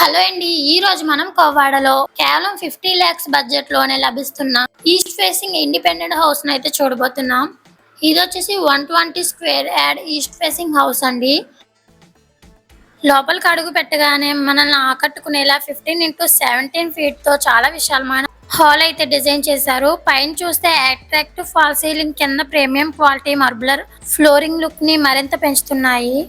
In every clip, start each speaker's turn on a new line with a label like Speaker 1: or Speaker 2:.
Speaker 1: Hello అండి. ఈ రోజు మనం కోవాడలో కేవలం 50 లాక్స్ బడ్జెట్ లోనే లభిస్తున్న ఈస్ట్ ఫేసింగ్ ఇండిపెండెంట్ హౌస్ అయితే చూడబోతున్నాం. ఇది వచ్చేసి 120 square yard east facing house అండి. లోపలికి అడుగు పెట్టగానే మనల్ని ఆకట్టుకునేలా 15x17 ఫీట్ తో చాలా విశాలమైన హాల్ అయితే డిజైన్ చేశారు. పైన చూస్తే అట్రాక్టివ్ ఫాల్ సీలింగ్ కింద ప్రీమియం క్వాలిటీ మార్బులర్ ఫ్లోరింగ్ లుక్ ని మరింత పెంచుతున్నాయి.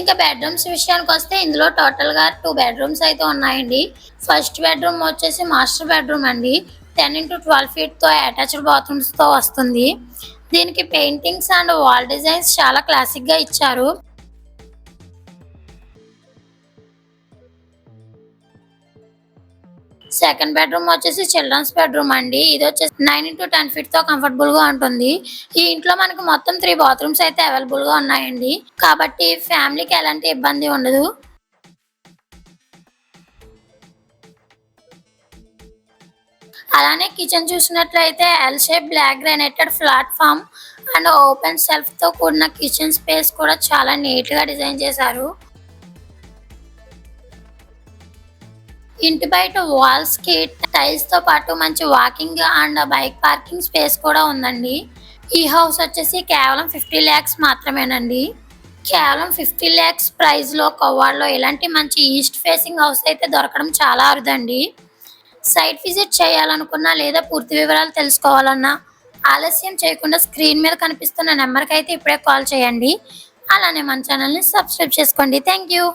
Speaker 1: ఇంకా బెడ్రూమ్స్ విషయానికి వస్తే ఇందులో టోటల్ గా 2 బెడ్రూమ్స్ అయితే ఉన్నాయండి. ఫస్ట్ బెడ్రూమ్ వచ్చేసి మాస్టర్ బెడ్రూమ్ అండి. 10x12 ఫీట్ తో అటాచ్డ్ బాత్రూమ్స్ తో వస్తుంది. దీనికి పెయింటింగ్స్ అండ్ వాల్ డిజైన్స్ చాలా క్లాసిక్ గా ఇచ్చారు. సెకండ్ బెడ్రూమ్ వచ్చేసి చిల్డ్రన్స్ బెడ్రూమ్ అండి. ఇది వచ్చేసి 9x10 ఫీట్ తో కంఫర్టబుల్ గా ఉంటుంది. ఈ ఇంట్లో మనకి మొత్తం 3 బాత్రూమ్స్ అయితే అవైలబుల్ గా ఉన్నాయండి. కాబట్టి ఫ్యామిలీకి ఎలాంటి ఇబ్బంది ఉండదు. అలానే కిచెన్ చూసినట్లయితే L shape black granited platform and open shelf తో కూడిన కిచెన్ స్పేస్ కూడా చాలా నీట్ గా డిజైన్ చేశారు. ఇంటి బయట వాల్స్ కి టైల్స్ తో పాటు మంచి walking and bike parking space కూడా ఉందండి. ఈ హౌస్ వచ్చేసి కేవలం 50 లాక్స్ మాత్రమేనండి. కేవలం 50 లాక్స్ ప్రైస్ లో కోవాడలో ఇలాంటి మంచి ఈస్ట్ ఫేసింగ్ హౌస్ అయితే దొరకడం చాలా అరుదండి. సైట్ విజిట్ చేయాలనుకున్నా లేదా పూర్తి వివరాలు తెలుసుకోవాలన్నా ఆలస్యం చేయకుండా స్క్రీన్ మీద కనిపిస్తున్న నెంబర్కి అయితే ఇప్పుడే కాల్ చేయండి. అలానే మన ఛానల్ని సబ్స్క్రైబ్ చేసుకోండి. Thank you.